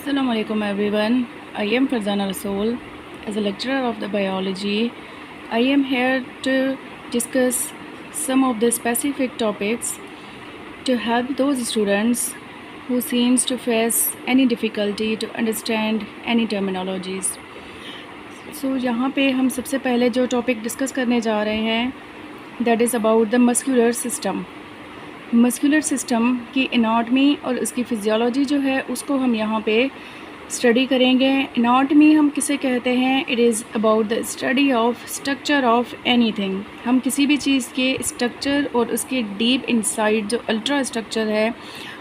Assalamu alaikum everyone. I am Farzana Rasool. As a lecturer of the biology, I am here to discuss some of the specific topics to help those students who seems to face any difficulty to understand any terminologies. So यहाँ पे हम सबसे पहले जो topic discuss करने जा रहे हैं that is about the muscular system. Muscular system की एनाटमी और उसकी फिजियोलॉजी जो है उसको हम यहाँ पे स्टडी करेंगे। एनाटमी हम किसे कहते हैं? It is about the study of structure of anything. हम किसी भी चीज़ के स्ट्रक्चर और उसके डीप इनसाइड जो अल्ट्रा स्ट्रक्चर है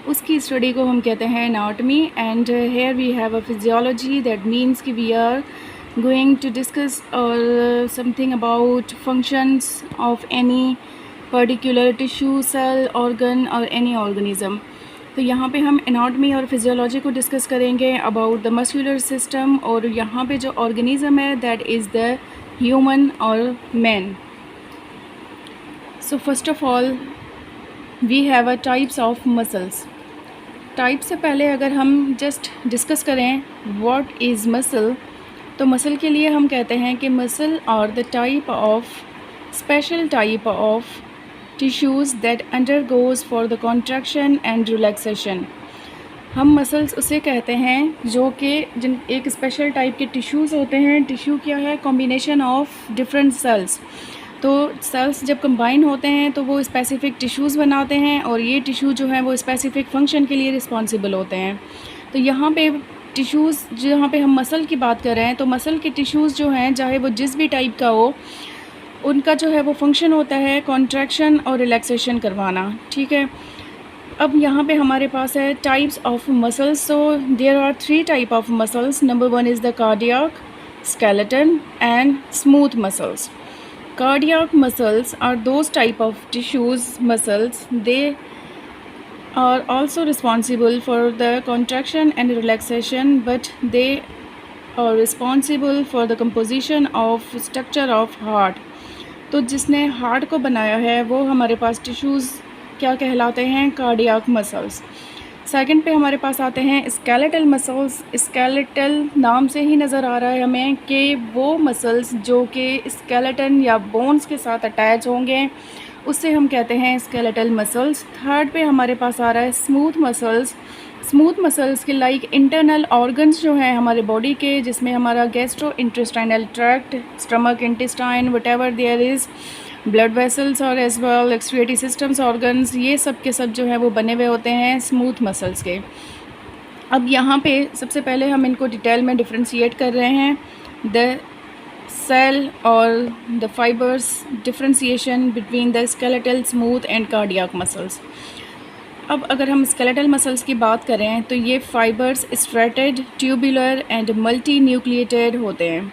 उसकी स्टडी को हम कहते हैं anatomy. And here we have a physiology that means कि we are going to discuss something about functions of any particular tissue, cell, organ or any organism। तो यहाँ पे हम एनाटमी और फिजियोलॉजी को डिस्कस करेंगे अबाउट द मस्कुलर सिस्टम। और यहाँ पे जो ऑर्गेनिज़म है दैट इज़ द ह्यूमन और man. So first of all we have a types of muscles. Type से पहले अगर हम जस्ट डिस्कस करें व्हाट इज़ मसल, तो मसल के लिए हम कहते हैं कि muscle are the type of special type of tissues that undergoes for the contraction and relaxation. हम मसल्स उसे कहते हैं जो कि जिन एक स्पेशल टाइप के टिश्यूज़ होते हैं। टिश्यू क्या है? Combination of different cells. तो सेल्स जब कंबाइन होते हैं तो वो स्पेसिफ़िक टिश्यूज़ बनाते हैं और ये टिश्यू जो है वो स्पेसिफ़िक फंक्शन के लिए रिस्पॉन्सिबल होते हैं। तो यहाँ पे टिश्यूज़ जहाँ पे हम मसल की बात कर रहे हैं तो मसल के टिश्यूज़ जो हैं चाहे वो जिस भी टाइप का हो उनका जो है वो फंक्शन होता है कॉन्ट्रैक्शन और रिलैक्सेशन करवाना। ठीक है, अब यहाँ पे हमारे पास है types of muscles. So there are 3 type of muscles. Number 1 is the cardiac, skeleton and smooth muscles. Cardiac muscles are those type of tissues muscles they are also responsible for the contraction and relaxation, but they are responsible for the composition of structure of heart। तो जिसने heart को बनाया है वो हमारे पास tissues क्या कहलाते हैं? Cardiac muscles. सेकंड पे हमारे पास आते हैं स्केलेटल मसल्स। स्केलेटल नाम से ही नज़र आ रहा है हमें कि वो मसल्स जो कि स्केलेटन या बोन्स के साथ अटैच होंगे उससे हम कहते हैं स्केलेटल मसल्स। थर्ड पे हमारे पास आ रहा है स्मूथ मसल्स। स्मूथ मसल्स के लाइक इंटरनल ऑर्गन्स जो हैं हमारे बॉडी के, जिसमें हमारा gastro intestinal tract, stomach, intestine, whatever there is, blood vessels और as well excretory systems organs, ये सब के सब जो है वो बने हुए होते हैं स्मूथ मसल्स के। अब यहाँ पे सबसे पहले हम इनको डिटेल में डिफ्रेंशिएट कर रहे हैं द सेल और the fibres, differentiation between the skeletal, smooth and cardiac muscles. अब अगर हम स्केलेटल मसल्स की बात करें तो ये fibres striated, tubular and multi nucleated होते हैं।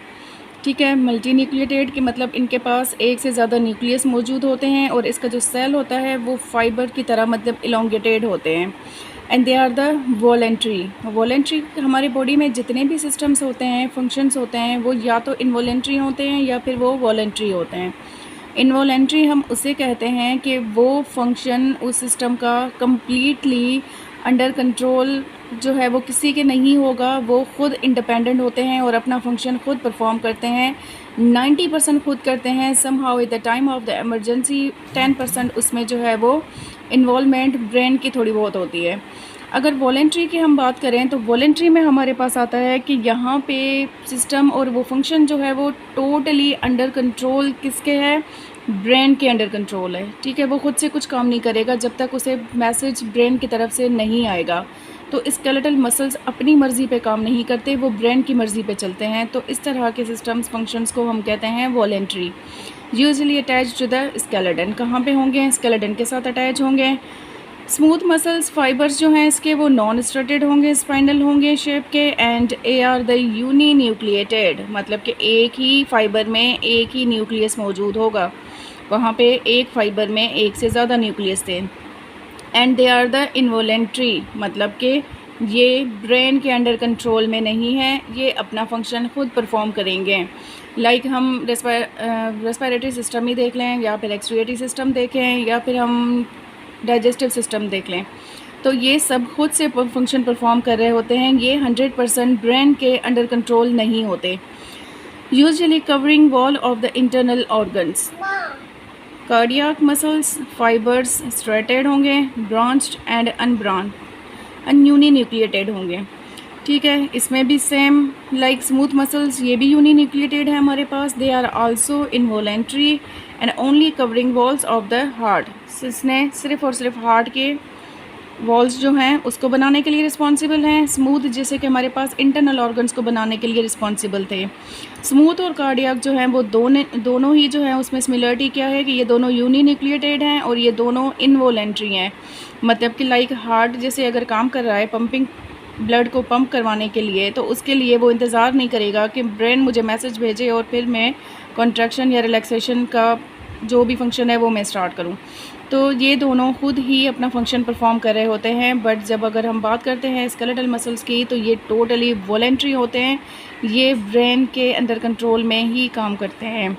ठीक है, मल्टी न्यूक्लिएटेड की मतलब इनके पास एक से ज़्यादा न्यूक्लियस मौजूद होते हैं और इसका जो सेल होता है वो फाइबर की तरह मतलब इलोंगेटेड होते हैं। And they are the voluntary. Voluntary हमारी बॉडी में जितने भी सिस्टम्स होते हैं, फंक्शंस होते हैं, वो या तो इनवॉलेंट्री होते हैं या फिर वो वॉलेंट्री होते हैं। इनवॉलेंट्री हम उसे कहते हैं कि वो फंक्शन उस सिस्टम का कम्प्लीटली अंडर कंट्रोल जो है वो किसी के नहीं होगा, वो ख़ुद इंडिपेंडेंट होते हैं और अपना फंक्शन ख़ुद परफॉर्म करते हैं। 90% खुद करते हैं। Somehow at the time of the emergency 10% उसमें जो है वो इन्वॉल्वमेंट ब्रेन की थोड़ी बहुत होती है। अगर वॉलेंट्री की हम बात करें तो वॉलेंट्री में हमारे पास आता है कि यहाँ पे सिस्टम और वो फंक्शन जो है वो टोटली अंडर कंट्रोल किसके है? ब्रेन के अंडर कंट्रोल है। ठीक है, वो खुद से कुछ काम नहीं करेगा जब तक उसे मैसेज ब्रेन की तरफ से नहीं आएगा। तो स्केलेटल मसल्स अपनी मर्ज़ी पे काम नहीं करते, वो ब्रेन की मर्ज़ी पे चलते हैं। तो इस तरह के सिस्टम्स फंक्शंस को हम कहते हैं voluntary. Usually attach to the skeleton. कहाँ पे होंगे? स्केलेटन के साथ अटैच होंगे। स्मूथ मसल्स फाइबर्स जो हैं इसके वो नॉन स्ट्रेटेड होंगे, स्पाइनल होंगे शेप के, and a are the uninucleated, मतलब कि एक ही फाइबर में एक ही न्यूक्लियस मौजूद होगा। वहाँ पे एक फाइबर में एक से ज़्यादा न्यूक्लियस थे। And they are the involuntary, मतलब कि ये ब्रेन के अंडर कंट्रोल में नहीं है, ये अपना फंक्शन खुद परफॉर्म करेंगे। लाइक हम रेस्पिरेटरी सिस्टम ही देख लें या फिर एक्सक्रीटरी सिस्टम देखें या फिर हम डाइजेस्टिव सिस्टम देख लें। तो ये सब खुद से फंक्शन परफॉर्म कर रहे होते हैं, ये 100% ब्रेन के अंडर कंट्रोल नहीं होते। Usually covering wall of the internal organs. Cardiac muscles fibres striated होंगे, ब्रांच्ड एंड यूनी न्यूक्लिएटेड होंगे। ठीक है, इसमें भी सेम लाइक स्मूथ मसल्स, ये भी यूनी न्यूक्लिएटेड है हमारे पास। They are also involuntary and only covering walls of the heart. इसने सिर्फ और सिर्फ हार्ट के वॉल्स जो हैं उसको बनाने के लिए रिस्पॉन्सिबल हैं। स्मूथ जैसे कि हमारे पास इंटरनल ऑर्गन्स को बनाने के लिए रिस्पॉन्सिबल थे। स्मूथ और कार्डियक जो हैं वो दोनों ही जो हैं उसमें सिमिलरिटी क्या है कि ये दोनों यूनी न्यूक्लिएटेड हैं और ये दोनों इनवॉलेंट्री हैं। मतलब कि लाइक हार्ट जैसे अगर काम कर रहा है पंपिंग ब्लड को पंप करवाने के लिए, तो उसके लिए वो इंतज़ार नहीं करेगा कि ब्रेन मुझे मैसेज भेजे और फिर मैं कॉन्ट्रैक्शन या रिलैक्सेशन का जो भी फंक्शन है वो मैं स्टार्ट करूं। तो ये दोनों खुद ही अपना फंक्शन परफॉर्म कर रहे होते हैं। बट जब अगर हम बात करते हैं स्केलेटल मसल्स की, तो ये टोटली वॉलेंट्री होते हैं, ये ब्रेन के अंडर कंट्रोल में ही काम करते हैं।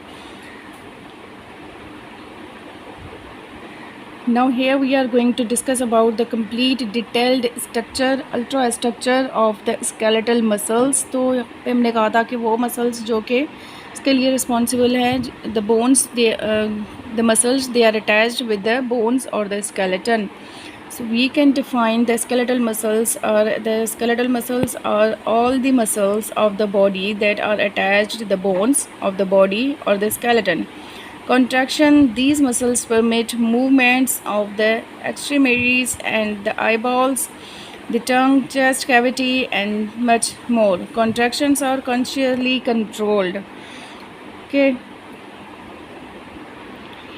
Now here we are going to discuss about the complete detailed structure, ultra structure of the skeletal muscles। तो हमने कहा था कि वो मसल्स जो कि इसके लिए रिस्पॉन्सिबल है, the bones, the muscles they are attached with the bones or the skeleton। So we can define the skeletal muscles, or the skeletal muscles are all the muscles of the body that are attached to the bones of the body or the skeleton। Contraction, these muscles permit movements of the extremities and the eyeballs, the tongue, chest cavity and much more. Contractions are consciously controlled। Okay,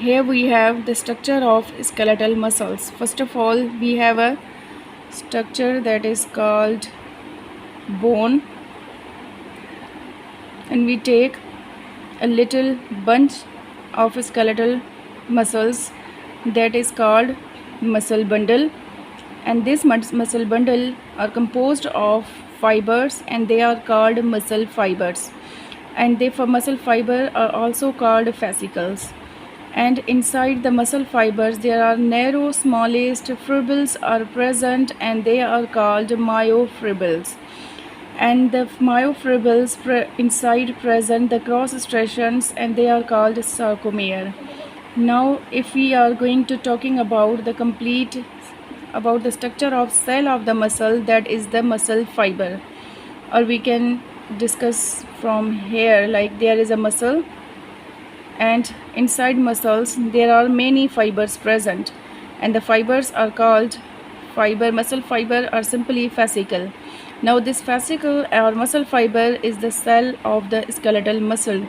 here we have the structure of skeletal muscles। First of all, we have a structure that is called bone, and we take a little bunch of skeletal muscles that is called muscle bundle, and this muscle bundle are composed of fibers and they are called muscle fibers, and they for muscle fiber are also called fascicles। And inside the muscle fibers there are narrow smallest fibrils are present and they are called myofibrils, and the myofibrils inside present the cross striations and they are called sarcomere। Now if we are going to talking about the complete about the structure of cell of the muscle, that is the muscle fiber, or we can discuss from here like there is a muscle and inside muscles there are many fibers present and the fibers are called muscle fiber or simply fascicle। Now this fascicle or muscle fiber is the cell of the skeletal muscle,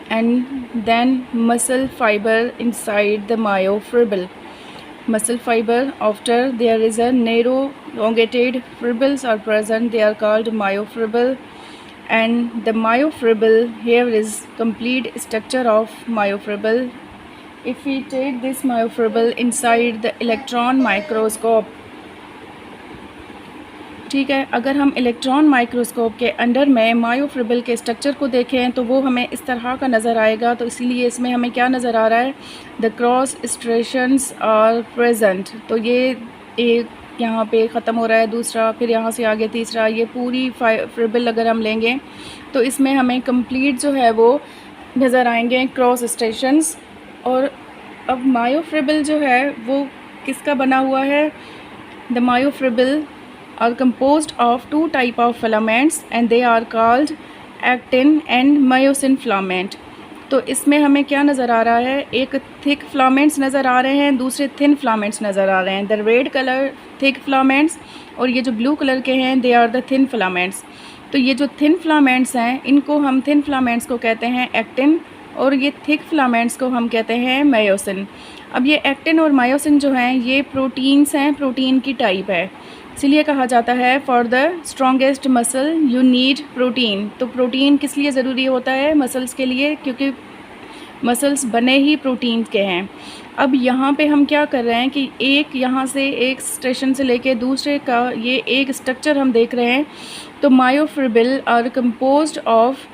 and then muscle fiber inside the myofibril। Muscle fiber after there is a narrow elongated fibrils are present, they are called myofibril, and the myofibril here is complete structure of myofibril। If we take this myofibril inside the electron microscope, ठीक है, अगर हम electron microscope के under में myofibril के structure को देखें तो वो हमें इस तरह का नज़र आएगा। तो इसीलिए इसमें हमें क्या नज़र आ रहा है, the cross striations are present. तो ये एक यहाँ पे ख़त्म हो रहा है, दूसरा, फिर यहाँ से आगे तीसरा, ये पूरी फिब्रिल अगर हम लेंगे तो इसमें हमें कंप्लीट जो है वो नज़र आएंगे क्रॉस स्ट्रेशंस। और अब मायोफिब्रिल जो है वो किसका बना हुआ है, the myofibril are composed of two type of filaments and they are called actin and myosin filament। तो इसमें हमें क्या नज़र आ रहा है, एक थिक फिलामेंट्स नज़र आ रहे हैं, दूसरे थिन फिलामेंट्स नज़र आ रहे हैं। The red colour thick filaments और ये जो ब्लू कलर के हैं they are the thin filaments. तो ये जो थिन फिलामेंट्स हैं इनको हम थिन फिलामेंट्स को कहते हैं एक्टिन और ये थिक फिलामेंट्स को हम कहते हैं मायोसिन। अब ये एक्टिन और मायोसिन जो हैं ये प्रोटीन्स हैं, प्रोटीन की टाइप है, इसलिए कहा जाता है for the strongest muscle you need protein. तो प्रोटीन किस लिए ज़रूरी होता है, मसल्स के लिए, क्योंकि मसल्स बने ही प्रोटीन के हैं। अब यहाँ पे हम क्या कर रहे हैं कि एक यहाँ से एक स्टेशन से लेके दूसरे का ये एक स्ट्रक्चर हम देख रहे हैं। तो myofibril are composed of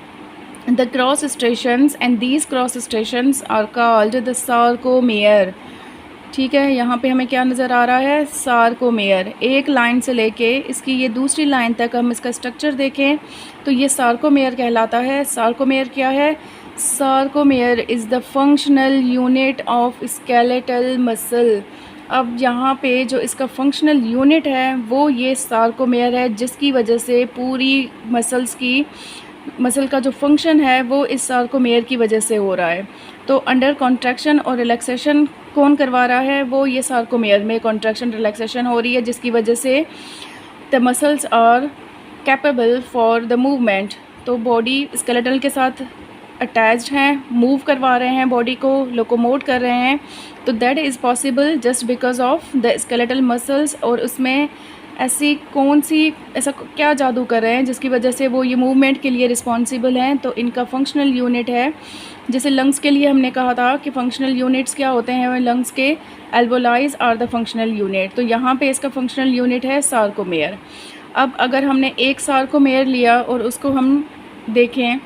the cross striations and these cross striations are called the sarcomere. ठीक है, यहाँ पे हमें क्या नज़र आ रहा है, सार्कोमेयर। एक लाइन से लेके इसकी ये दूसरी लाइन तक हम इसका स्ट्रक्चर देखें तो ये सार्कोमेयर कहलाता है। सार्कोमेयर क्या है? Sarcomere is the functional unit of skeletal muscle. अब यहाँ पे जो इसका फंक्शनल यूनिट है वो ये सार्कोमेयर है, जिसकी वजह से पूरी मसल का जो फंक्शन है वो इस सार्कोमेयर की वजह से हो रहा है। तो अंडर कॉन्ट्रैक्शन और रिलैक्सेशन कौन करवा रहा है? वो ये सार्कोमेयर में कॉन्ट्रैक्शन रिलैक्सेशन हो रही है, जिसकी वजह से the muscles are capable for the movement. तो बॉडी स्केलेटल के साथ अटैच्ड हैं, मूव करवा रहे हैं, बॉडी को लोकोमोट कर रहे हैं। तो that is possible just because of the skeletal muscles. और उसमें ऐसा क्या जादू कर रहे हैं जिसकी वजह से वो ये मूवमेंट के लिए रिस्पॉन्सिबल हैं? तो इनका फंक्शनल यूनिट है, जैसे लंग्स के लिए हमने कहा था कि फंक्शनल यूनिट्स क्या होते हैं, लंग्स के एल्वोलाइज आर द फंक्शनल यूनिट। तो यहाँ पे इसका फंक्शनल यूनिट है सार्कोमेयर। अब अगर हमने एक सार्कोमेयर लिया और उसको हम देखें,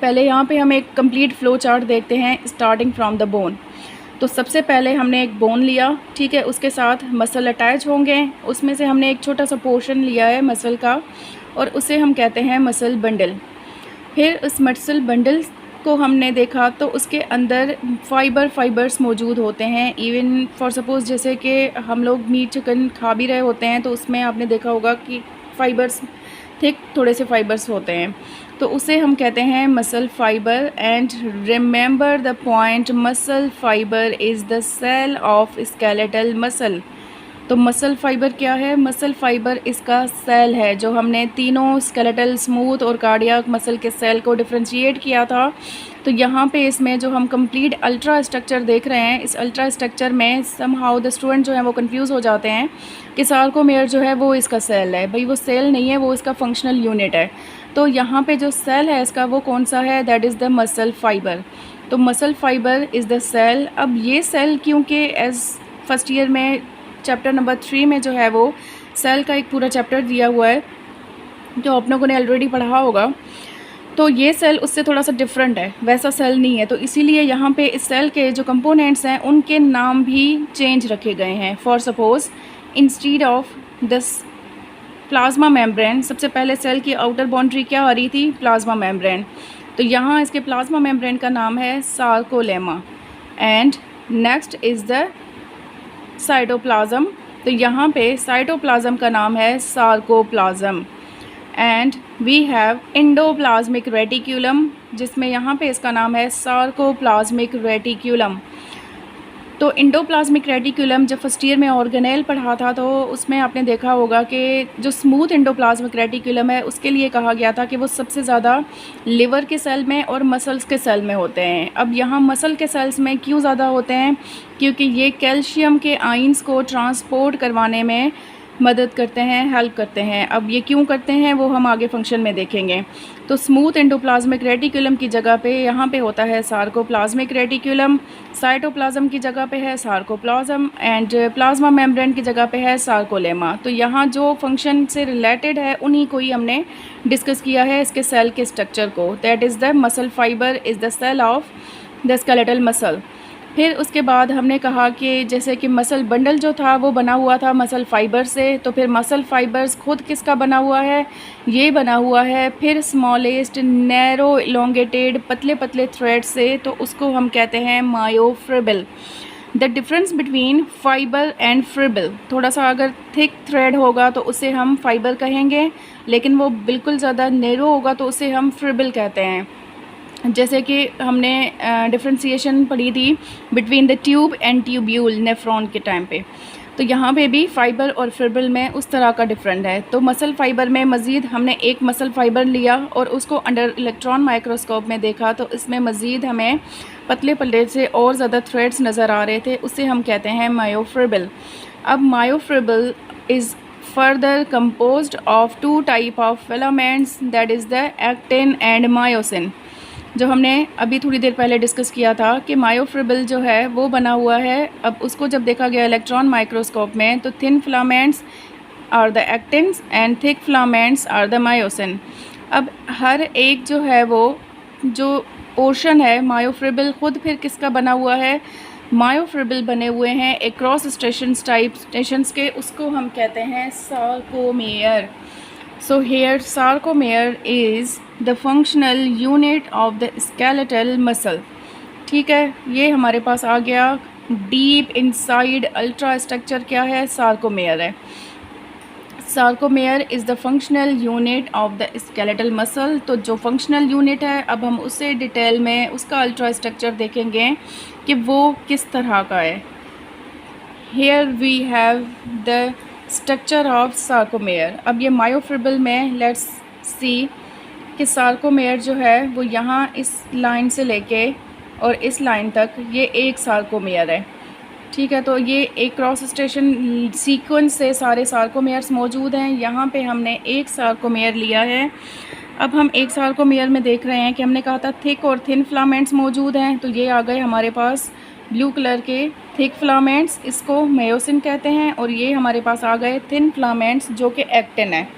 पहले यहाँ पे हम एक कंप्लीट फ्लो चार्ट देखते हैं स्टार्टिंग फ्रॉम द बोन। तो सबसे पहले हमने एक बोन लिया, ठीक है, उसके साथ मसल अटैच होंगे। उसमें से हमने एक छोटा सा पोर्शन लिया है मसल का और उसे हम कहते हैं मसल बंडल। फिर उस मसल बंडल को हमने देखा तो उसके अंदर फाइबर्स मौजूद होते हैं। इवन फॉर सपोज़ जैसे कि हम लोग मीट चिकन खा भी रहे होते हैं तो उसमें आपने देखा होगा कि फाइबर्स थिक थोड़े से फाइबर्स होते हैं, तो उसे हम कहते हैं muscle fibre. And remember the point, muscle fibre is the cell of skeletal muscle. तो मसल फाइबर क्या है? मसल फाइबर इसका सेल है। जो हमने तीनों स्केलेटल, स्मूथ और कार्डियक मसल के सेल को डिफ्रेंशिएट किया था, तो यहाँ पे इसमें जो हम कंप्लीट अल्ट्रा स्ट्रक्चर देख रहे हैं, इस अल्ट्रा स्ट्रक्चर में समहाउ द स्टूडेंट जो है वो कंफ्यूज हो जाते हैं कि सार्कोमेयर जो है वो इसका सेल है। भाई वो सेल नहीं है, वो इसका फंक्शनल यूनिट है। तो यहाँ पे जो सेल है इसका वो कौन सा है? That is the muscle fibre. तो muscle fibre is the cell. अब ये सेल क्योंकि एज फर्स्ट ईयर में चैप्टर नंबर 3 में जो है वो सेल का एक पूरा चैप्टर दिया हुआ है जो आप लोगों ने ऑलरेडी पढ़ा होगा, तो ये सेल उससे थोड़ा सा डिफरेंट है, वैसा सेल नहीं है। तो इसीलिए यहाँ पे इस सेल के जो कंपोनेंट्स हैं उनके नाम भी चेंज रखे गए हैं। For suppose instead of this plasma membrane, सबसे पहले सेल की आउटर बाउंड्री क्या आ रही थी? Plasma membrane. तो यहाँ इसके प्लाज्मा मेम्ब्रेन का नाम है sarcolemma. And next is the cytoplasm. तो यहाँ पे साइटोप्लाज्म का नाम है sarcoplasm. And we have endoplasmic reticulum, जिसमें यहाँ पे इसका नाम है सार्कोप्लाज्मिक रेटिक्यूलम। तो इंडोप्लाज्मिक रेटिक्यूलम जब फर्स्ट ईयर में ऑर्गेनेल पढ़ा था तो उसमें आपने देखा होगा कि जो स्मूथ इंडोप्लाज्मिक रेटिक्यूलम है उसके लिए कहा गया था कि वो सबसे ज़्यादा लिवर के सेल में और मसल्स के सेल में होते हैं। अब यहाँ मसल के सेल्स में क्यों ज़्यादा होते हैं? क्योंकि ये कैल्शियम के आयंस को ट्रांसपोर्ट करवाने में मदद करते हैं, हेल्प करते हैं। अब ये क्यों करते हैं वो हम आगे फंक्शन में देखेंगे। तो स्मूथ एंडोप्लाज्मिक रेटिक्यूलम की जगह पे यहाँ पे होता है सार्कोप्लाज्मिक रेटिक्यूलम, साइटोप्लाज्म की जगह पे है सार्कोप्लाज्म, एंड प्लाज्मा मेम्ब्रेन की जगह पे है सार्कोलेमा। तो यहाँ जो फंक्शन से रिलेटेड है उन्हीं को ही हमने डिस्कस किया है, इसके सेल के स्ट्रक्चर को। That is the muscle fibre is the cell of the skeletal muscle. फिर उसके बाद हमने कहा कि जैसे कि मसल बंडल जो था वो बना हुआ था मसल फाइबर से, तो फिर मसल फाइबर्स खुद किसका बना हुआ है? ये बना हुआ है फिर स्मॉलेस्ट नैरो इलोंगेटेड पतले पतले थ्रेड से, तो उसको हम कहते हैं myofibril. The difference between fibre and fibril, थोड़ा सा अगर थिक थ्रेड होगा तो उसे हम फाइबर कहेंगे, लेकिन वो बिल्कुल ज़्यादा नैरो होगा तो उसे हम फिब्रिल कहते हैं। जैसे कि हमने डिफ्रेंसिएशन पढ़ी थी between the tube and tubule nephron के टाइम पे, तो यहाँ पे भी फाइबर और फिब्रिल में उस तरह का डिफरेंट है। तो मसल फाइबर में मज़ीद हमने एक मसल फाइबर लिया और उसको अंडर इलेक्ट्रॉन माइक्रोस्कोप में देखा, तो इसमें मज़ीद हमें पतले पतले से और ज़्यादा थ्रेड्स नज़र आ रहे थे, उसे हम कहते हैं मायोफिब्रिल। अब myofibril is further composed of 2 type of filaments, that is the actin and myosin. जो हमने अभी थोड़ी देर पहले डिस्कस किया था कि मायोफिब्रिल जो है वो बना हुआ है। अब उसको जब देखा गया इलेक्ट्रॉन माइक्रोस्कोप में तो thin filaments are the actins and thick filaments are the myosin. अब हर एक जो है वो जो पोर्शन है मायोफिब्रिल खुद फिर किसका बना हुआ है? मायोफिब्रिल बने हुए हैं एक क्रॉस स्टेशंस के, उसको हम कहते हैं sarcomere. So here sarcomere is the functional unit of the skeletal muscle. ठीक है, ये हमारे पास आ गया। डीप इनसाइड अल्ट्रा स्ट्रक्चर क्या है? सार्कोमेयर है। Sarcomere is the functional unit of the skeletal muscle. तो जो फंक्शनल यूनिट है, अब हम उससे डिटेल में उसका अल्ट्रा स्ट्रक्चर देखेंगे कि वो किस तरह का है। Here we have the structure of sarcomere. अब ये मायोफिब्रिल में लेट्स सी कि सार्कोमेयर जो है वो यहाँ इस लाइन से लेके और इस लाइन तक ये एक सार्कोमेयर है। ठीक है, तो ये एक क्रॉस स्टेशन सीक्वेंस से सारे सार्कोमेयर्स मौजूद हैं। यहाँ पे हमने एक सार्कोमेयर लिया है। अब हम एक सार्कोमेयर में देख रहे हैं कि हमने कहा था थिक और थिन फिलामेंट्स मौजूद हैं, तो ये आ गए हमारे पास ब्लू कलर के थिक फिलामेंट्स, इसको मायोसिन कहते हैं। और ये हमारे पास आ गए थिन फिलामेंट्स जो कि एक्टिन है।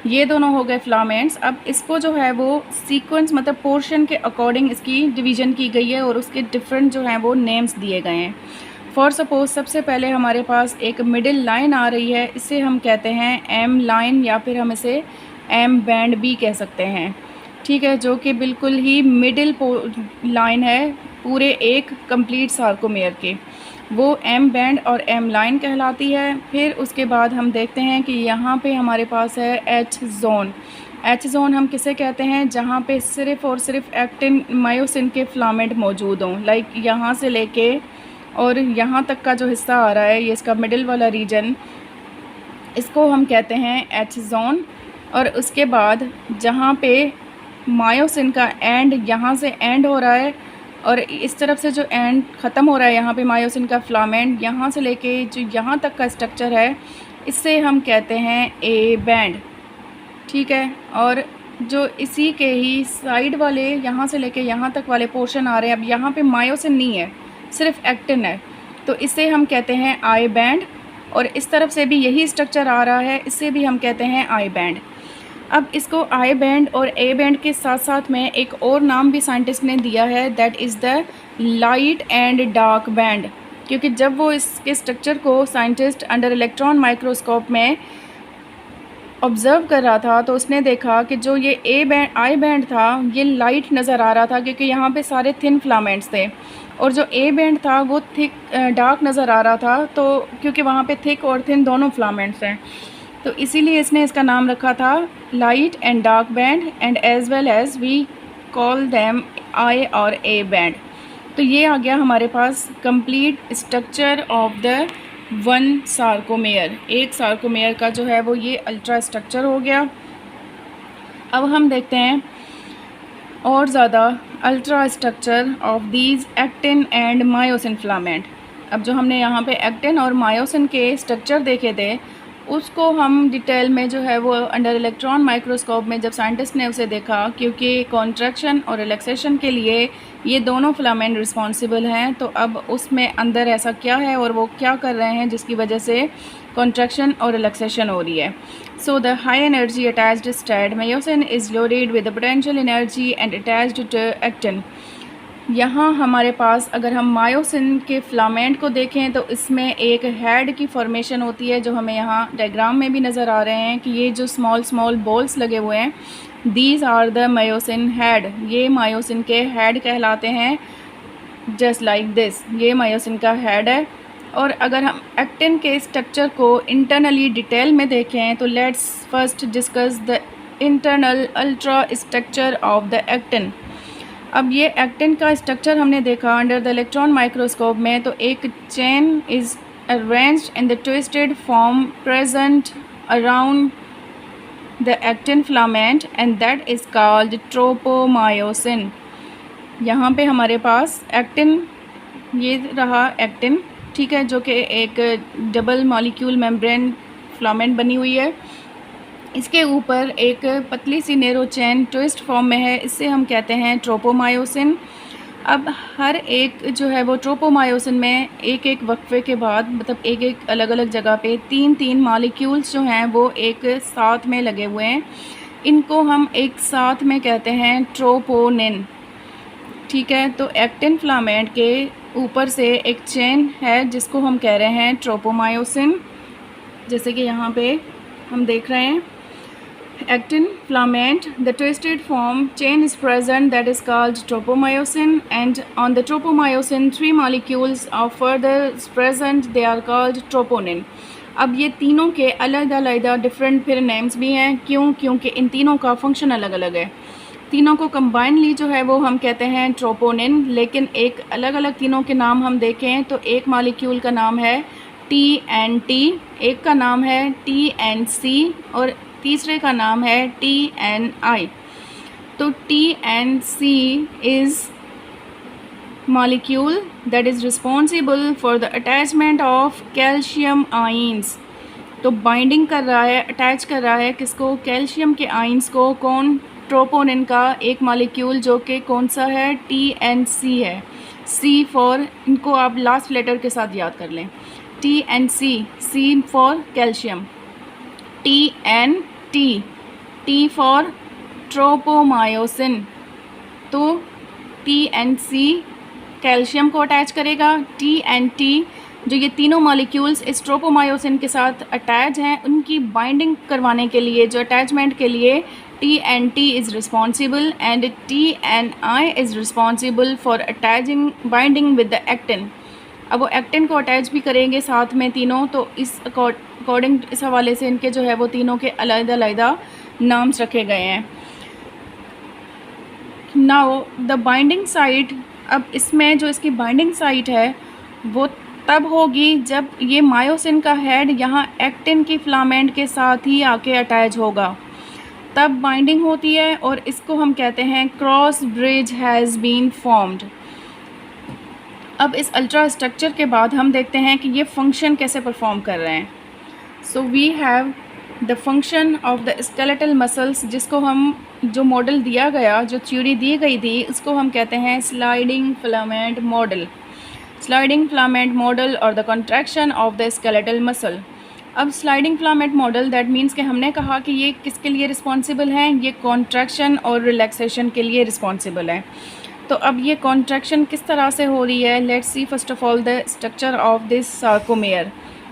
ये दोनों हो गए फिलामेंट्स। अब इसको जो है वो सीक्वेंस मतलब पोर्शन के अकॉर्डिंग इसकी डिवीज़न की गई है और उसके डिफरेंट जो हैं वो नेम्स दिए गए हैं। फॉर सपोज सबसे पहले हमारे पास एक मिडिल लाइन आ रही है, इसे हम कहते हैं एम लाइन या फिर हम इसे एम बैंड भी कह सकते हैं। ठीक है, जो कि बिल्कुल ही मिडिल लाइन है पूरे एक कंप्लीट सार्कोमेयर के, वो एम बैंड और एम लाइन कहलाती है। फिर उसके बाद हम देखते हैं कि यहाँ पे हमारे पास है एच जोन। एच जोन हम किसे कहते हैं? जहाँ पे सिर्फ़ और सिर्फ एक्टिन मायोसिन के फिलामेंट मौजूद हों। लाइक यहाँ से लेके और यहाँ तक का जो हिस्सा आ रहा है, ये इसका मिडिल वाला रीजन, इसको हम कहते हैं एच जोन। और उसके बाद जहाँ पे मायोसिन का एंड यहाँ से एंड हो रहा है और इस तरफ से जो एंड ख़त्म हो रहा है, यहाँ पे मायोसिन का फिलामेंट, यहाँ से लेके जो यहाँ तक का स्ट्रक्चर है, इससे हम कहते हैं ए बैंड। ठीक है, और जो इसी के ही साइड वाले यहाँ से लेके यहाँ तक वाले पोर्शन आ रहे हैं, अब यहाँ पे मायोसिन नहीं है, सिर्फ एक्टिन है, तो इसे हम कहते हैं आई बैंड। और इस तरफ से भी यही स्ट्रक्चर आ रहा है, इसे भी हम कहते हैं आई बैंड। अब इसको आई बैंड और ए बैंड के साथ साथ में एक और नाम भी साइंटिस्ट ने दिया है, that is the light and dark band. क्योंकि जब वो इसके स्ट्रक्चर को साइंटिस्ट अंडर इलेक्ट्रॉन माइक्रोस्कोप में ऑब्ज़र्व कर रहा था, तो उसने देखा कि जो ये ए बैंड आई बैंड था, ये लाइट नज़र आ रहा था क्योंकि यहाँ पे सारे थिन फिलामेंट्स थे, और जो ए बैंड था वो थिक डार्क नज़र आ रहा था, तो क्योंकि वहाँ पे थिक और थिन दोनों फिलामेंट्स हैं, तो इसीलिए इसने इसका नाम रखा था light and dark band, and as well as we call them I और ए बैंड। तो ये आ गया हमारे पास complete structure of the one sarcomere. एक सार्कोमेयर का जो है वो ये अल्ट्रा स्ट्रक्चर हो गया। अब हम देखते हैं और ज़्यादा ultra structure of these actin and myosin filament. अब जो हमने यहाँ पे एक्टिन और मायोसिन के स्ट्रक्चर देखे थे, उसको हम डिटेल में जो है वो अंडर इलेक्ट्रॉन माइक्रोस्कोप में जब साइंटिस्ट ने उसे देखा, क्योंकि कॉन्ट्रैक्शन और रिलैक्सेशन के लिए ये दोनों फिलामेंट रिस्पॉन्सिबल हैं, तो अब उसमें अंदर ऐसा क्या है और वो क्या कर रहे हैं जिसकी वजह से कॉन्ट्रैक्शन और रिलैक्सेशन हो रही है। So the high energy attached state myosin is loaded with the potential energy and attached to actin. यहाँ हमारे पास अगर हम मायोसिन के फिलामेंट को देखें तो इसमें एक हेड की फॉर्मेशन होती है, जो हमें यहाँ डायग्राम में भी नज़र आ रहे हैं कि ये जो स्मॉल स्मॉल बॉल्स लगे हुए हैं, these are the myosin head. ये मायोसिन के हेड कहलाते हैं, जस्ट लाइक दिस, ये मायोसिन का हेड है। और अगर हम एक्टिन के स्ट्रक्चर को इंटरनली डिटेल में देखें तो let's first discuss the internal ultra structure of the actin. अब ये एक्टिन का स्ट्रक्चर हमने देखा अंडर द इलेक्ट्रॉन माइक्रोस्कोप में, तो एक chain is arranged in the twisted form present around the actin filament and that is called tropomyosin. यहाँ पे हमारे पास एक्टिन, ये रहा एक्टिन, ठीक है, जो कि एक डबल मॉलिक्यूल मेम्ब्रेन फिलामेंट बनी हुई है। इसके ऊपर एक पतली सी नेरो चेन ट्विस्ट फॉर्म में है, इससे हम कहते हैं ट्रोपोमायोसिन। अब हर एक जो है वो ट्रोपोमायोसिन में एक एक वक्फे के बाद, मतलब एक एक अलग अलग जगह पे तीन तीन मॉलिक्यूल्स जो हैं वो एक साथ में लगे हुए हैं, इनको हम एक साथ में कहते हैं ट्रोपोनिन। ठीक है, तो एक्टिन फिलामेंट के ऊपर से एक चेन है जिसको हम कह रहे हैं ट्रोपोमायोसिन, जैसे कि यहाँ पे हम देख रहे हैं actin filament. The twisted form chain is present, that is called tropomyosin, and on the tropomyosin 3 molecules are further present, they are called troponin. अब ये तीनों के अलग अलग डिफरेंट फिर नेम्स भी हैं, क्योंकि इन तीनों का फंक्शन अलग अलग है। तीनों को कंबाइनली जो है वो हम कहते हैं ट्रोपोनिन, लेकिन एक अलग अलग तीनों के नाम हम देखें तो एक मॉलिक्यूल का नाम है TNT, एक का नाम है TNC और तीसरे का नाम है TNI। तो TNC is molecule that is responsible for the attachment of calcium ions। तो बाइंडिंग कर रहा है, अटैच कर रहा है किसको, कैल्शियम के आइंस को। कौन, ट्रोपोनिन का एक मॉलिक्यूल जो कि कौन सा है, TNC है। C फॉर, इनको आप लास्ट लेटर के साथ याद कर लें, TNC, C for calcium, TNT, T for tropomyosin. तो TNC कैल्शियम को अटैच करेगा, TNT जो ये तीनों मॉलिक्यूल्स इस ट्रोपोमायोसिन के साथ अटैच हैं उनकी बाइंडिंग करवाने के लिए, जो अटैचमेंट के लिए TNT is responsible and TNI is responsible for attaching binding with the actin. अब वो एक्टिन को अटैच भी करेंगे साथ में तीनों, तो इस अकॉर्डिंग इस हवाले से इनके जो है वो तीनों के अलग-अलग नाम्स रखे गए हैं। नाउ द बाइंडिंग साइट, अब इसमें जो इसकी बाइंडिंग साइट है वो तब होगी जब ये मायोसिन का हेड यहाँ एक्टिन की फिलामेंट के साथ ही आके अटैच होगा, तब बाइंडिंग होती है और इसको हम कहते हैं cross bridge has been formed. अब इस अल्ट्रा स्ट्रक्चर के बाद हम देखते हैं कि ये फंक्शन कैसे परफॉर्म कर रहे हैं। So we have the function of the skeletal muscles, जिसको हम, जो मॉडल दिया गया, जो थ्योरी दी गई थी, इसको हम कहते हैं sliding filament model. Sliding filament model और the contraction of the skeletal muscle. अब sliding filament model, that means कि हमने कहा कि ये किसके लिए रिस्पॉन्सिबल हैं, ये कॉन्ट्रैक्शन और रिलैक्सेशन के लिए रिस्पॉन्सिबल है। तो अब ये कॉन्ट्रैक्शन किस तरह से हो रही है, let's see first of all the structure of this sarcomere.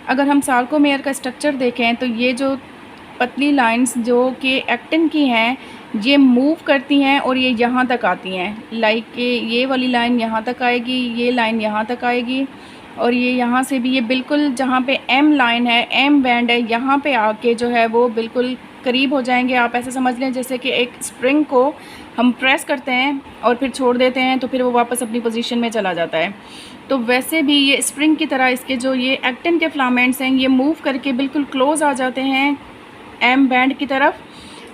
अगर हम सार्कोमेयर का स्ट्रक्चर देखें तो ये जो पतली लाइंस जो कि एक्टिन की हैं ये मूव करती हैं और ये यहाँ तक आती हैं, लाइक कि ये वाली लाइन यहाँ तक आएगी, ये लाइन यहाँ तक आएगी और ये यहाँ से भी, ये बिल्कुल जहाँ पे M लाइन है, M बैंड है, यहाँ पे आके जो है वो बिल्कुल करीब हो जाएंगे। आप ऐसे समझ लें जैसे कि एक स्प्रिंग को हम प्रेस करते हैं और फिर छोड़ देते हैं तो फिर वो वापस अपनी पोजीशन में चला जाता है। तो वैसे भी ये स्प्रिंग की तरह इसके जो ये एक्टिन के फिलामेंट्स हैं ये मूव करके बिल्कुल क्लोज आ जाते हैं M बैंड की तरफ।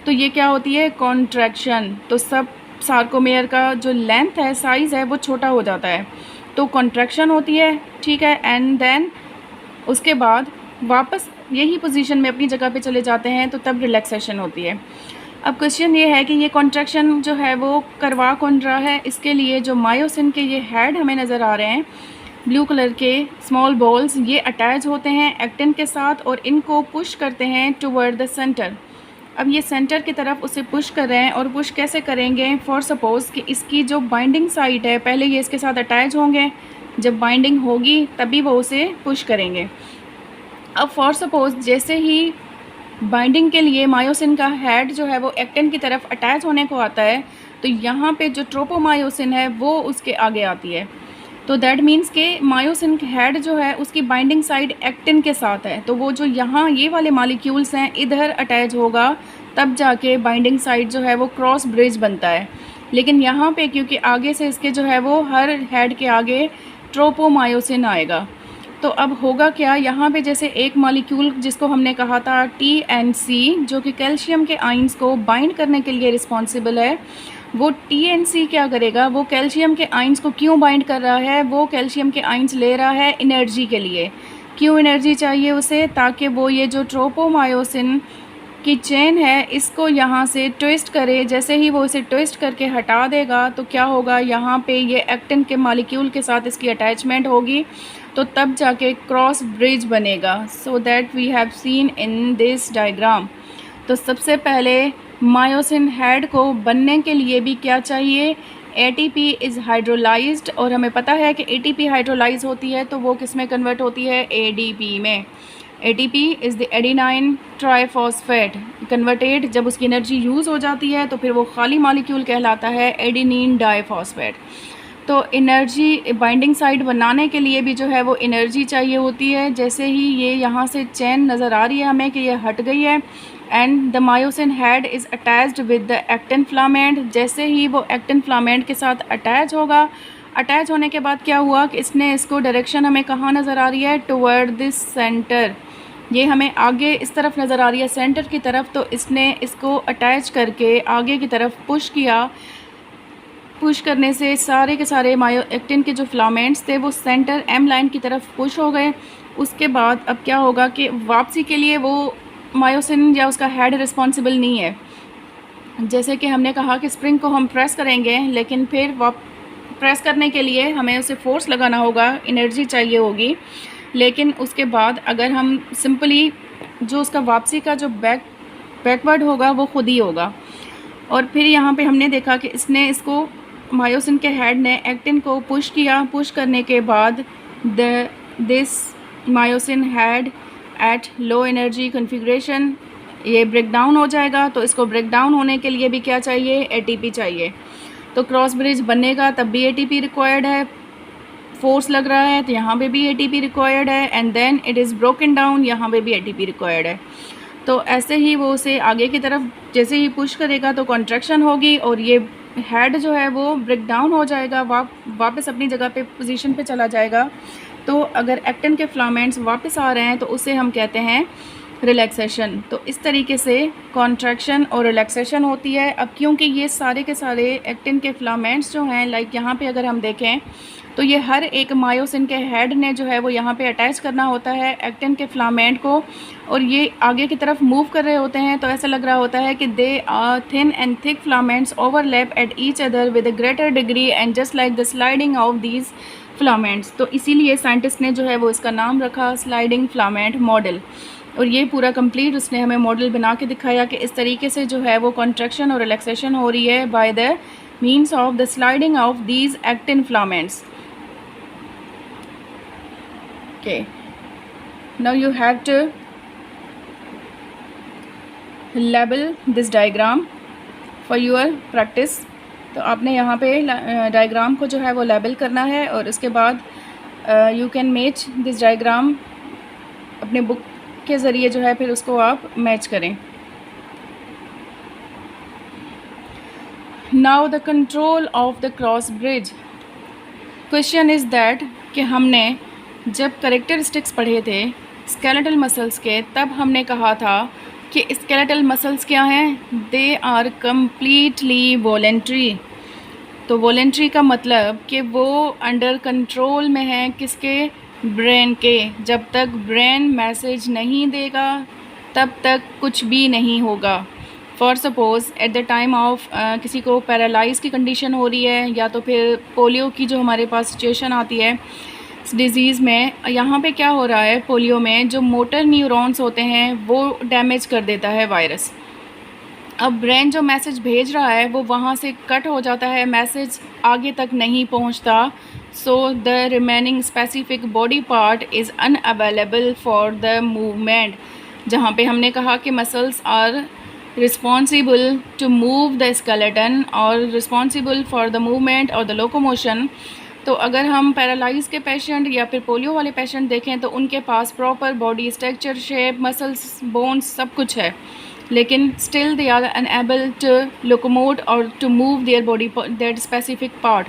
तो ये क्या होती है, कॉन्ट्रैक्शन। तो सब सार्कोमेयर का जो लेंथ है, साइज़ है, वो छोटा हो जाता है, तो कॉन्ट्रैक्शन होती है, ठीक है। एंड देन उसके बाद वापस यही पोजीशन में अपनी जगह पे चले जाते हैं, तो तब रिलैक्सेशन होती है। अब क्वेश्चन ये है कि ये कॉन्ट्रैक्शन जो है वो करवा कौन रहा है। इसके लिए जो मायोसिन के ये हेड हमें नज़र आ रहे हैं, ब्लू कलर के स्मॉल बॉल्स, ये अटैच होते हैं एक्टिन के साथ और इनको पुश करते हैं टुवर्ड द सेंटर। अब ये सेंटर की तरफ उसे पुश कर रहे हैं, और पुश कैसे करेंगे, फॉर सपोज़ कि इसकी जो बाइंडिंग साइट है, पहले ये इसके साथ अटैच होंगे, जब बाइंडिंग होगी तभी वो उसे पुश करेंगे। अब फॉर सपोज़ जैसे ही बाइंडिंग के लिए मायोसिन का हेड जो है वो एक्टिन की तरफ अटैच होने को आता है, तो यहाँ पे जो ट्रोपोमायोसिन है वो उसके आगे आती है। तो दैट मीन्स के मायोसिन हेड जो है उसकी बाइंडिंग साइड एक्टिन के साथ है, तो वो जो यहाँ ये वाले मॉलिक्यूल्स हैं इधर अटैच होगा, तब जाके बाइंडिंग साइड जो है वो क्रॉस ब्रिज बनता है। लेकिन यहाँ पे क्योंकि आगे से इसके जो है वो हर हेड के आगे ट्रोपोमायोसिन आएगा, तो अब होगा क्या, यहाँ पे जैसे एक मॉलिक्यूल जिसको हमने कहा था TNC जो कि कैल्शियम के आइंस को बाइंड करने के लिए रिस्पॉन्सिबल है, वो TNC क्या करेगा, वो कैल्शियम के आइंस को क्यों बाइंड कर रहा है, वो कैल्शियम के आइंस ले रहा है एनर्जी के लिए। क्यों एनर्जी चाहिए उसे, ताकि वो ये जो ट्रोपोमायोसिन की चेन है इसको यहाँ से ट्विस्ट करे। जैसे ही वो इसे ट्विस्ट करके हटा देगा तो क्या होगा, यहाँ पे ये एक्टिन के मॉलिक्यूल के साथ इसकी अटैचमेंट होगी, तो तब जाके क्रॉस ब्रिज बनेगा। So that we have seen in this diagram. तो सबसे पहले मायोसिन हेड को बनने के लिए भी क्या चाहिए, ATP इज़ हाइड्रोलाइज्ड, और हमें पता है कि ATP हाइड्रोलाइज होती है तो वो किस में कन्वर्ट होती है, ADP में। ATP is the adenine triphosphate converted, जब उसकी एनर्जी यूज़ हो जाती है तो फिर वो खाली मॉलिक्यूल कहलाता है एडिनिन डाइफॉस्फेट। तो एनर्जी बाइंडिंग साइट बनाने के लिए भी जो है वो एनर्जी चाहिए होती है। जैसे ही ये यहाँ से चेन नज़र आ रही है हमें कि ये हट गई है, and the myosin head is attached with the actin filament. जैसे ही वो एक्टिन फिलामेंट के साथ अटैच होगा, अटैच होने के बाद क्या हुआ कि इसने इसको डायरेक्शन हमें कहाँ नज़र आ रही है, टुवर्ड दिस सेंटर। ये हमें आगे इस तरफ नज़र आ रही है सेंटर की तरफ, तो इसने इसको अटैच करके आगे की तरफ पुश किया। पुश करने से सारे के सारे मायो एक्टिन के जो फिलामेंट्स थे वो सेंटर एम लाइन की तरफ पुश हो गए। उसके बाद अब क्या होगा कि वापसी के लिए वो मायोसिन या उसका हेड रिस्पॉन्सिबल नहीं है। जैसे कि हमने कहा कि स्प्रिंग को हम प्रेस करेंगे, लेकिन फिर प्रेस करने के लिए हमें उसे फोर्स लगाना होगा, एनर्जी चाहिए होगी। लेकिन उसके बाद अगर हम सिंपली जो उसका वापसी का जो बैकवर्ड होगा वो खुद ही होगा। और फिर यहाँ पे हमने देखा कि इसने इसको मायोसिन के हेड ने एक्टिन को पुश किया। पुश करने के बाद this myosin head at low energy configuration ये ब्रेक डाउन हो जाएगा। तो इसको ब्रेक डाउन होने के लिए भी क्या चाहिए, ATP चाहिए। तो क्रॉस ब्रिज बनेगा तब भी ATP रिक्वायर्ड है। फोर्स लग रहा है तो यहाँ पे भी ATP रिक्वायर्ड है, and then it is broken down, यहाँ पे भी ATP रिक्वायर्ड है। तो ऐसे ही वो उसे आगे की तरफ जैसे ही पुश करेगा तो कॉन्ट्रैक्शन होगी और ये हेड जो है वो ब्रेक डाउन हो जाएगा, वापस अपनी जगह पे पोजीशन पे चला जाएगा। तो अगर एक्टिन के फिलामेंट्स वापस आ रहे हैं तो उसे हम कहते हैं रिलैक्सेशन। तो इस तरीके से कॉन्ट्रैक्शन और रिलैक्सेशन होती है। अब क्योंकि ये सारे के सारे एक्टिन के फिलामेंट्स जो हैं, लाइक यहाँ पे अगर हम देखें तो ये हर एक मायोसिन के हेड ने जो है वो यहाँ पे अटैच करना होता है एक्टिन के फिलामेंट को, और ये आगे की तरफ मूव कर रहे होते हैं। तो ऐसा लग रहा होता है कि they are thin and thick filaments overlap at each other with a greater degree and just like the sliding of these filaments. तो इसीलिए साइंटिस्ट ने जो है वो इसका नाम रखा स्लाइडिंग फिलामेंट मॉडल। और ये पूरा कंप्लीट उसने हमें मॉडल बना के दिखाया कि इस तरीके से जो है वो कॉन्ट्रैक्शन और रिलैक्सेशन हो रही है by the means of the sliding of these actin filaments. Okay, now you have to label this diagram for your practice। तो आपने यहाँ पे डायग्राम को जो है वो लेबल करना है, और उसके बाद you can match this diagram अपने बुक के ज़रिए जो है फिर उसको आप मैच करें। Now the control of the cross bridge. Question is that कि हमने जब करेक्टरिस्टिक्स पढ़े थे स्केलेटल मसल्स के, तब हमने कहा था कि स्केलेटल मसल्स क्या हैं, दे आर कम्प्लीटली वॉलेंट्री। तो वॉलेंट्री का मतलब कि वो अंडर कंट्रोल में हैं किसके, ब्रेन के। जब तक ब्रेन मैसेज नहीं देगा तब तक कुछ भी नहीं होगा। For suppose eight the time of किसी को पैरालाइज की कंडीशन हो रही है, या तो फिर पोलियो की जो हमारे पास सिचुएशन आती है इस डिज़ीज़ में, यहाँ पे क्या हो रहा है, पोलियो में जो मोटर न्यूरॉन्स होते हैं वो डैमेज कर देता है वायरस। अब ब्रेन जो मैसेज भेज रहा है वो वहाँ से कट हो जाता है, मैसेज आगे तक नहीं पहुँचता। So the remaining specific body part is unavailable for the movement. जहाँ पे हमने कहा कि muscles are responsible to move the skeleton और रिस्पॉन्सिबल फॉर द मूवमेंट और द लोकोमोशन। तो अगर हम पैरालाइज के पेशेंट या फिर पोलियो वाले पेशेंट देखें तो उनके पास proper body structure, shape, muscles, bones सब कुछ है, लेकिन still they are unable to locomote और to move their body that specific part.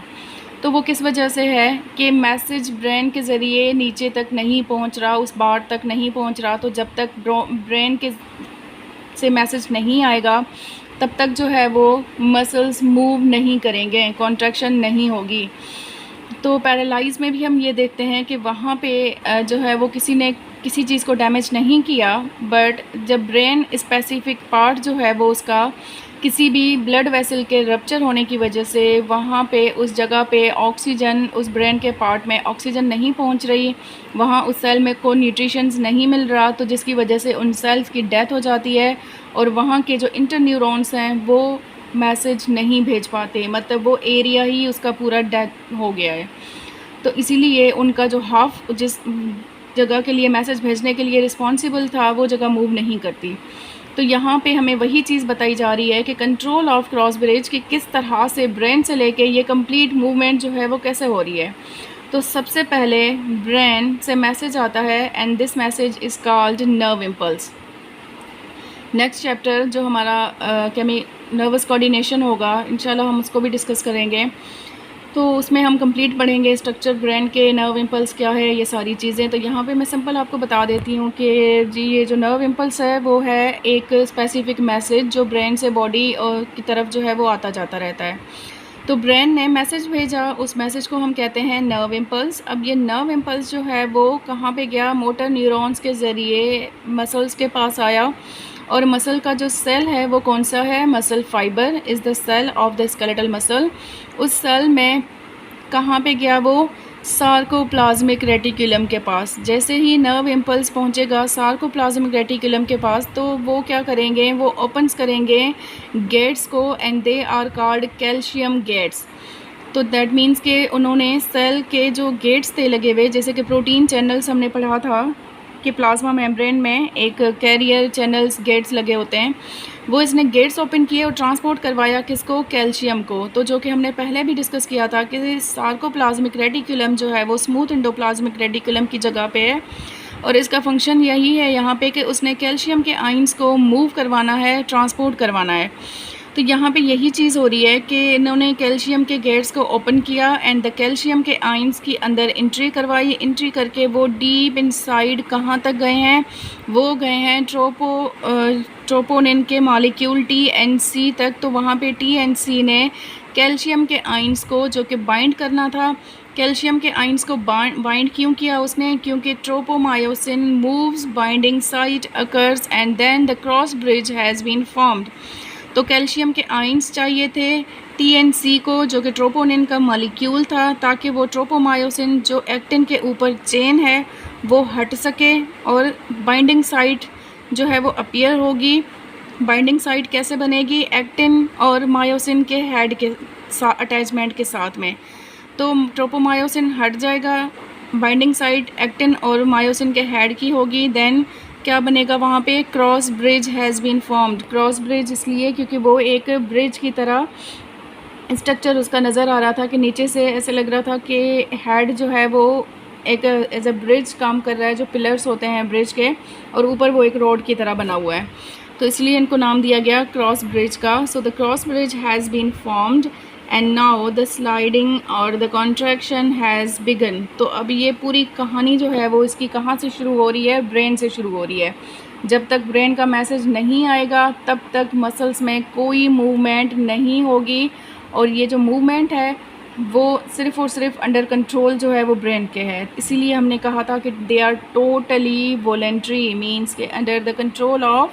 तो वो किस वजह से है कि मैसेज ब्रेन के ज़रिए नीचे तक नहीं पहुंच रहा, उस बार तक नहीं पहुंच रहा। तो जब तक ब्रेन के से मैसेज नहीं आएगा तब तक जो है वो मसल्स मूव नहीं करेंगे, कॉन्ट्रैक्शन नहीं होगी। तो पैरालाइज में भी हम ये देखते हैं कि वहाँ पे जो है वो किसी ने किसी चीज़ को डैमेज नहीं किया, बट जब ब्रेन स्पेसिफिक पार्ट जो है वो उसका किसी भी ब्लड वेसल के रप्चर होने की वजह से वहाँ पे उस जगह पे ऑक्सीजन, उस ब्रेन के पार्ट में ऑक्सीजन नहीं पहुँच रही, वहाँ उस सेल में कोई न्यूट्रिशंस नहीं मिल रहा, तो जिसकी वजह से उन सेल्स की डेथ हो जाती है और वहाँ के जो इंटर न्यूरॉन्स हैं वो मैसेज नहीं भेज पाते, मतलब वो एरिया ही उसका पूरा डेड हो गया है। तो इसीलिए उनका जो हाफ जिस जगह के लिए मैसेज भेजने के लिए रिस्पॉन्सिबल था वो जगह मूव नहीं करती। तो यहाँ पे हमें वही चीज़ बताई जा रही है कि कंट्रोल ऑफ क्रॉस ब्रिज की किस तरह से ब्रेन से लेके ये कंप्लीट मूवमेंट जो है वो कैसे हो रही है। तो सबसे पहले ब्रेन से मैसेज आता है and this message is called nerve impulse. Next chapter जो हमारा नर्वस कोऑर्डिनेशन होगा, इंशाल्लाह हम उसको भी डिस्कस करेंगे। तो उसमें हम कंप्लीट पढ़ेंगे स्ट्रक्चर ब्रेन के, नर्व इम्पल्स क्या है, ये सारी चीज़ें। तो यहाँ पे मैं सिंपल आपको बता देती हूँ कि जी ये जो नर्व इम्पल्स है वो है एक स्पेसिफिक मैसेज जो ब्रेन से बॉडी की तरफ जो है वो आता जाता रहता है। तो ब्रेन ने मैसेज भेजा, उस मैसेज को हम कहते हैं नर्व इम्पल्स। अब ये नर्व इम्पल्स जो है वो कहाँ पे गया, मोटर न्यूरॉन्स के ज़रिए मसल्स के पास आया। और मसल का जो सेल है वो कौन सा है, muscle fibre is the cell of the skeletal muscle. उस सेल में कहाँ पे गया वो, सार्कोप्लाज्मिक रेटिकुलम के पास। जैसे ही नर्व इम्पल्स पहुँचेगा सार्कोप्लाज्मिक रेटिकुलम के पास तो वो क्या करेंगे, वो ओपन्स करेंगे गेट्स को and they are called calcium gates. तो दैट मीन्स कि उन्होंने सेल के जो गेट्स थे लगे हुए, जैसे कि प्रोटीन चैनल्स हमने पढ़ा था कि प्लाज्मा मेम्ब्रेन में एक कैरियर चैनल्स गेट्स लगे होते हैं, वो इसने गेट्स ओपन किए और ट्रांसपोर्ट करवाया किसको, कैल्शियम को। तो जो कि हमने पहले भी डिस्कस किया था कि सार्कोप्लाज्मिक रेटिकुलम जो है वो स्मूथ एंडोप्लाज्मिक रेटिकुलम की जगह पे है और इसका फंक्शन यही है यहाँ पे कि उसने कैल्शियम के आइंस को मूव करवाना है, ट्रांसपोर्ट करवाना है। तो यहाँ पे यही चीज़ हो रही है कि इन्होंने कैल्शियम के गेट्स को ओपन किया एंड द कैल्शियम के आइंस की अंदर एंट्री करवाई। एंट्री करके वो डीप इनसाइड कहाँ तक गए हैं, वो गए हैं ट्रोपोनिन के मॉलिक्यूल TNC तक। तो वहाँ पे TNC ने कैल्शियम के आइंस को जो कि बाइंड करना था, कैल्शियम के आइंस को बाइंड क्यों किया उसने, क्योंकि tropomyosin moves binding site occurs and then the cross bridge has been formed. तो कैल्शियम के आइंस चाहिए थे TNC को जो कि ट्रोपोनिन का मॉलिक्यूल था, ताकि वो ट्रोपोमायोसिन जो एक्टिन के ऊपर चेन है वो हट सके और बाइंडिंग साइट जो है वो अपीयर होगी। बाइंडिंग साइट कैसे बनेगी, एक्टिन और मायोसिन के हेड के अटैचमेंट के साथ में। तो ट्रोपोमायोसिन हट जाएगा, बाइंडिंग साइट एक्टिन और मायोसिन के हेड की होगी, देन क्या बनेगा वहाँ पे, cross bridge has been formed. Cross bridge इसलिए क्योंकि वो एक ब्रिज की तरह स्ट्रक्चर उसका नज़र आ रहा था कि नीचे से ऐसे लग रहा था कि हेड जो है वो एक एज अ ब्रिज काम कर रहा है, जो पिलर्स होते हैं ब्रिज के, और ऊपर वो एक रोड की तरह बना हुआ है। तो इसलिए इनको नाम दिया गया क्रॉस ब्रिज का। So the cross bridge has been formed and now the sliding और द कॉन्ट्रैक्शन हैज़ बिगन। तो अब ये पूरी कहानी जो है वो इसकी कहाँ से शुरू हो रही है, ब्रेन से शुरू हो रही है। जब तक ब्रेन का मैसेज नहीं आएगा तब तक मसल्स में कोई मूवमेंट नहीं होगी, और ये जो मूवमेंट है वो सिर्फ़ और सिर्फ अंडर कंट्रोल जो है वो ब्रेन के है। इसीलिए हमने कहा था कि they are totally voluntary, means के अंडर द कंट्रोल ऑफ,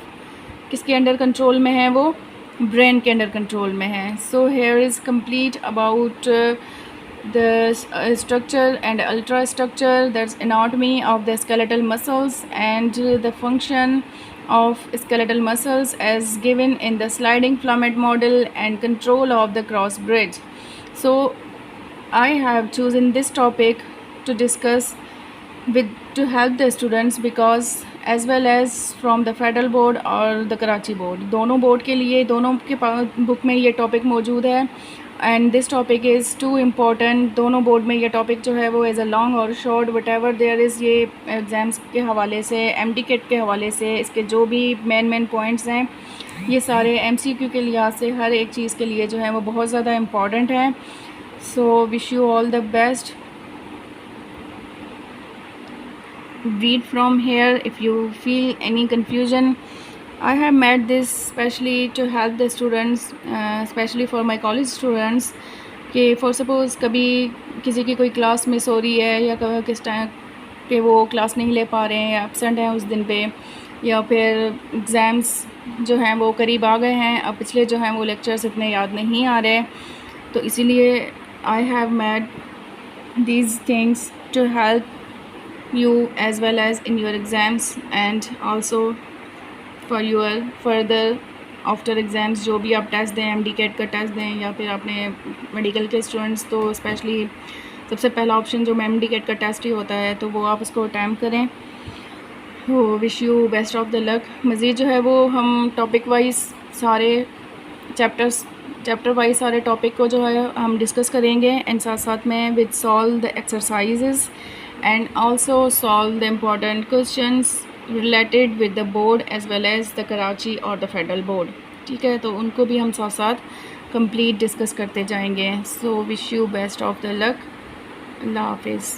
किसके अंडर कंट्रोल में है वो, ब्रेन के अंडर कंट्रोल में है। So here is complete about the structure and ultrastructure, that's anatomy of the skeletal muscles and the function of skeletal muscles as given in the sliding filament model and control of the cross bridge. So I have chosen this topic to discuss to help the students, because as well as from the Federal Board और the Karachi Board, दोनों board के लिए दोनों के book में ये topic मौजूद है and this topic is too important. दोनों बोर्ड में ये टॉपिक जो है वो एज अ लॉन्ग और short whatever there is, ये एग्ज़ाम्स के हवाले से, MDCAT के हवाले से, इसके जो भी मेन पॉइंट्स हैं ये सारे MCQ के लिहाज से हर एक चीज़ के लिए जो है वो बहुत ज़्यादा इम्पॉर्टेंट है। सो wish you all the best. Read from here if you feel any confusion. I have made this specially to help the students, especially for my college students, कि for suppose कभी किसी की कोई क्लास मिस हो रही है या किस टाइम पे वो क्लास नहीं ले पा रहे हैं या एब्सेंट हैं उस दिन पे, या फिर एग्ज़ाम्स जो हैं वो करीब आ गए हैं, अब पिछले जो हैं वो लेक्चर्स इतने याद नहीं आ रहे, तो इसीलिए I have made these things to help you as well as in your exams and also for your further after exams जो भी आप टेस्ट दें, एमडी कैट का टेस्ट दें या फिर आपने मेडिकल के स्टूडेंट्स तो स्पेशली सबसे पहला ऑप्शन जो एमडी कैट का टेस्ट ही होता है, तो वो आप उसको अटैम्प्ट करें। तो wish you best of the luck. मज़ीद जो है वो हम टॉपिक वाइज सारे चैप्टर वाइज सारे टॉपिक को जो है हम डिस्कस करेंगे, एंड साथ साथ में with solve the exercises and also solve the important questions related with the board as well as the Karachi और द फेडरल बोर्ड। ठीक है, तो उनको भी हम साथ साथ कंप्लीट डिस्कस करते जाएंगे। So wish you best of the luck. अल्लाह हाफिज़।